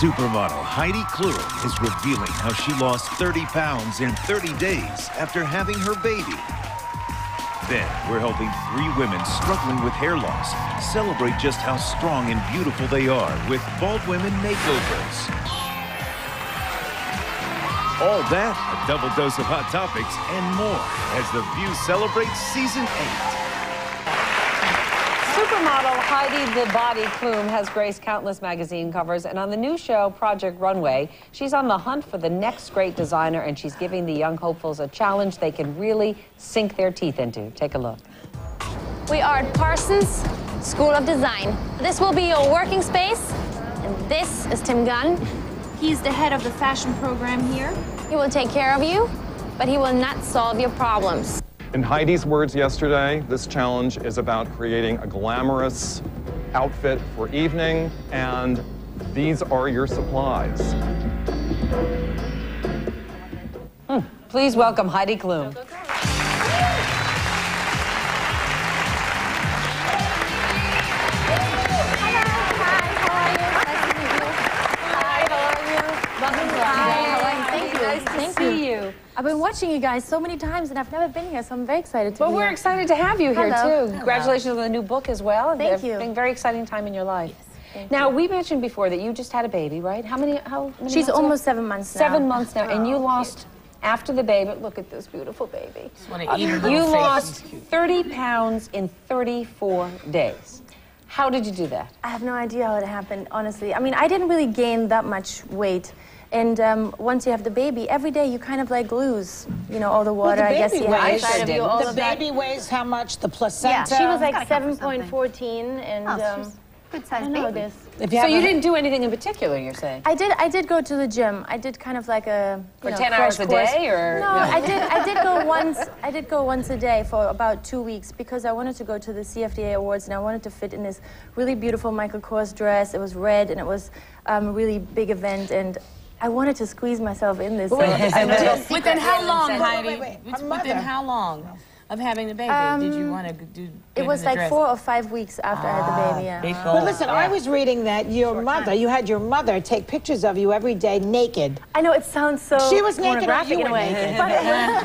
Supermodel Heidi Klum is revealing how she lost 30 pounds in 30 days after having her baby. Then, we're helping 3 women struggling with hair loss celebrate just how strong and beautiful they are with Bald Women Makeovers. All that, a double dose of hot topics, and more as The View celebrates Season 8. Supermodel Heidi "The Body" Klum has graced countless magazine covers, and on the new show, Project Runway, she's on the hunt for the next great designer, and she's giving the young hopefuls a challenge they can really sink their teeth into. Take a look. We are at Parsons School of Design. This will be your working space, and this is Tim Gunn. He's the head of the fashion program here. He will take care of you, but he will not solve your problems. In Heidi's words yesterday, this challenge is about creating a glamorous outfit for evening, and these are your supplies. Please welcome Heidi Klum. Thank you. I've been watching you guys so many times, and I've never been here, so I'm very excited to be here. Well, we're excited to have you here, Hello. too. Congratulations on the new book as well. Thank you. It's been a very exciting time in your life. Yes, now, we mentioned before that you just had a baby, right? How many She's months almost now? 7 months now. 7 months now, and you lost, after the baby, look at this beautiful baby. You You lost 30 pounds in 34 days. How did you do that? I have no idea how it happened, honestly. I mean, I didn't really gain that much weight. And once you have the baby, every day you kind of like lose, you know, all the water, Well, the I guess you have weighs, inside of you, all the of that. baby weighs how much? The placenta? Yeah, she was like 7.14, and Good size I know baby. this. So you didn't do anything in particular, you're saying? I did go to the gym. I did kind of like a For 10 hours a day, or no? I did go once. I did go once a day for about 2 weeks because I wanted to go to the CFDA Awards, and I wanted to fit in this really beautiful Michael Kors dress. It was red, and it was a really big event, and I wanted to squeeze myself in this. Within how long, Heidi? Within how long of having the baby did you want to do? It was like 4 or 5 weeks after I had the baby. Yeah. Big goal. But listen, I was reading that you had your mother take pictures of you every day naked. I know it sounds so She was naked or pornographic you in a were way. naked? But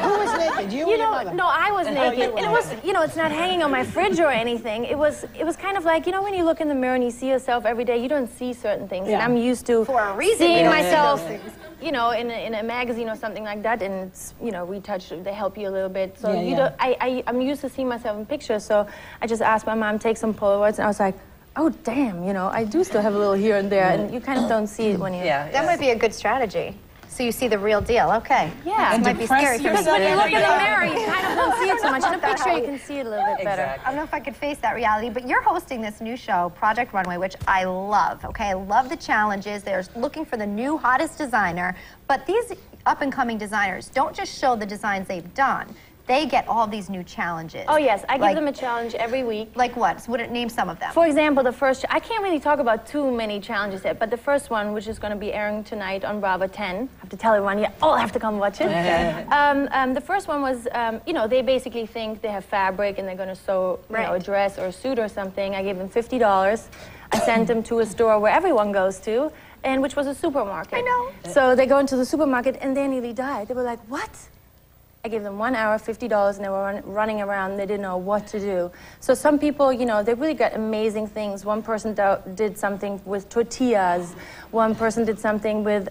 Who was naked? You or your mother? no, I was naked. And it was, you know, it's not hanging on my fridge or anything. It was kind of like, you know, when you look in the mirror and you see yourself every day, you don't see certain things. Yeah. And I'm used to For a reason, seeing we don't myself, see those you know, in a magazine or something like that, and it's, you know, retouched, they help you a little bit. So Yeah, you yeah. I'm used to seeing myself in pictures, so I just asked my mom, take some Polaroids, and I was like, oh, damn, you know, I do still have a little here and there, and you kind of don't see it when you... That might be a good strategy. So you see the real deal. Okay. Yeah. This might be scary for Because me. when you look in the mirror, you kind of don't see it so much. In a picture, you can see it a little bit better. I don't know if I could face that reality, but you're hosting this new show, Project Runway, which I love, okay? I love the challenges. They're looking for the new hottest designer, but these up-and-coming designers don't just show the designs they've done. They get all these new challenges. Oh, yes. I give them a challenge every week. Like what? So name some of them. For example, the first... I can't really talk about too many challenges yet, but the first one, which is going to be airing tonight on Bravo 10, I have to tell everyone, you all have to come watch it. The first one was, you know, they basically think they have fabric and they're going to sew you know, a dress or a suit or something. I gave them $50. I sent them to a store where everyone goes to, and which was a supermarket. I know. So they go into the supermarket and they nearly died. They were like, what? I gave them 1 hour, $50, and they were running around. They didn't know what to do. So some people, you know, they really got amazing things. One person did something with tortillas. One person did something with,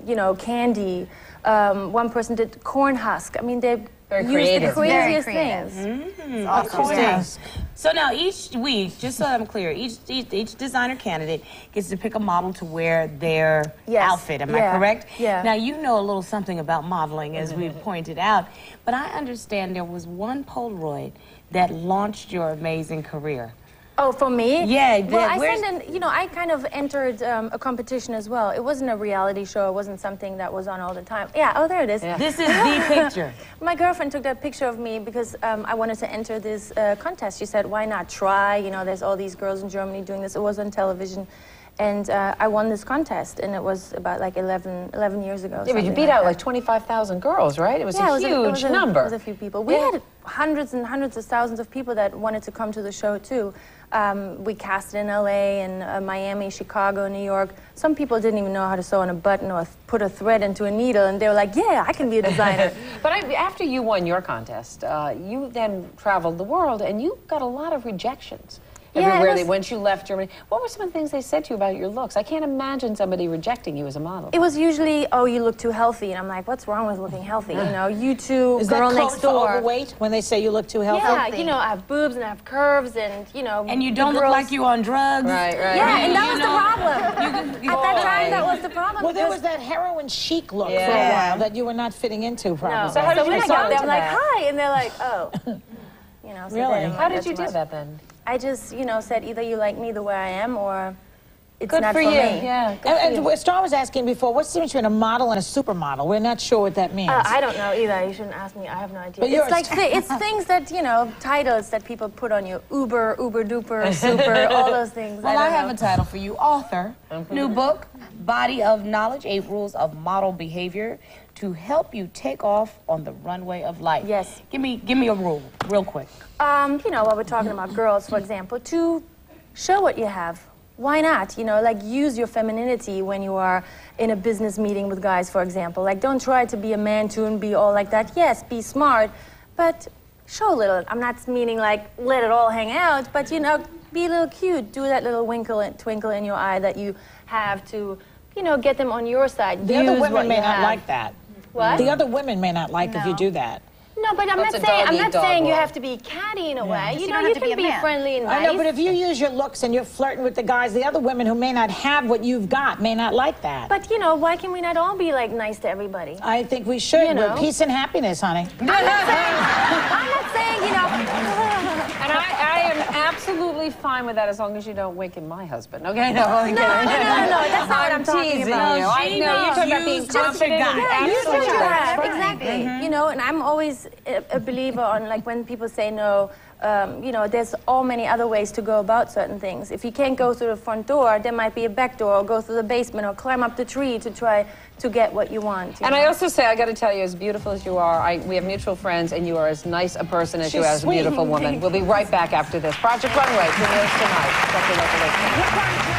you know, candy. One person did corn husk. I mean, they used the craziest things. Awesome. So now each week, just so I'm clear, each designer candidate gets to pick a model to wear their outfit. Am I correct? Yeah. Now you know a little something about modeling, as we've pointed out, but I understand there was one Polaroid that launched your amazing career. Oh, for me? Yeah. Well, I sent in, you know, I kind of entered a competition as well. It wasn't a reality show. It wasn't something that was on all the time. Yeah, oh, there it is. Yeah. This is the picture. My girlfriend took that picture of me because I wanted to enter this contest. She said, why not try? You know, there's all these girls in Germany doing this. It was on television. And I won this contest, and it was about like 11 years ago. Yeah, but you beat out like 25,000 girls, right? It was a huge number. It was a few people. We had hundreds and hundreds of thousands of people that wanted to come to the show, too. We cast in LA and Miami, Chicago, New York. Some people didn't even know how to sew on a button or put a thread into a needle, and they were like, yeah, I can be a designer. But after you won your contest, you then traveled the world, and you got a lot of rejections. Everywhere once you left Germany. What were some of the things they said to you about your looks? I can't imagine somebody rejecting you as a model. It was usually, oh, you look too healthy. And I'm like, what's wrong with looking healthy? You know, you two, Is girl that next code door. for overweight when they say you look too healthy? Yeah, you know, I have boobs and I have curves and, you know. And you don't look like you're on drugs. Right, right. Yeah, and that was the problem. At that time, that was the problem. Well, there was that heroin chic look for a while that you were not fitting into, probably. No. So how did you when I got respond there, to I'm like, that? hi, and they're like, oh. You know, so Really? then, How did you do that then? I just, you know, said either you like me the way I am or it's Good not for for you. me. Yeah. And Star was asking before, what's the difference between a model and a supermodel? We're not sure what that means. I don't know either. You shouldn't ask me. I have no idea. But It's like it's things that, you know, titles that people put on you. Uber, uber duper, super, all those things. Well, I have a title for you. Author. New book, Body of Knowledge, 8 Rules of Model Behavior to help you take off on the runway of life. Yes. Give me a rule, real quick. You know, while we're talking about girls, for example, to show what you have. Why not? You know, like use your femininity when you are in a business meeting with guys, for example. Like don't try to be a man too and be all like that. Yes, be smart, but show a little. I'm not meaning like let it all hang out, but you know, be a little cute. Do that little twinkle in your eye that you have to, you know, get them on your side. The other women may not like that. What? The other women may not like if you do that. No, but I'm not saying you have to be catty in a way. You know, you can be friendly and nice. I know, but if you use your looks and you're flirting with the guys, the other women who may not have what you've got may not like that. But, you know, why can we not all be, like, nice to everybody? I think we should. You know? We're peace and happiness, honey. I'm not saying, you know... And I am absolutely fine with that as long as you don't waken my husband. Okay, no, I'm kidding. No, that's not what I'm talking teasing about. you. I know you're talking about being confident. Yeah, use what you have. Exactly. Exactly. You know, and I'm always a believer on, like, when people say no, you know, there's all many other ways to go about certain things. If you can't go through the front door, there might be a back door, or go through the basement, or climb up the tree to try to get what you want. And I also say, I got to tell you, as beautiful as you are, we have mutual friends, and you are as nice a person as you are as a beautiful woman. We'll be right back after this. Project Runway premieres tonight. Check your local list.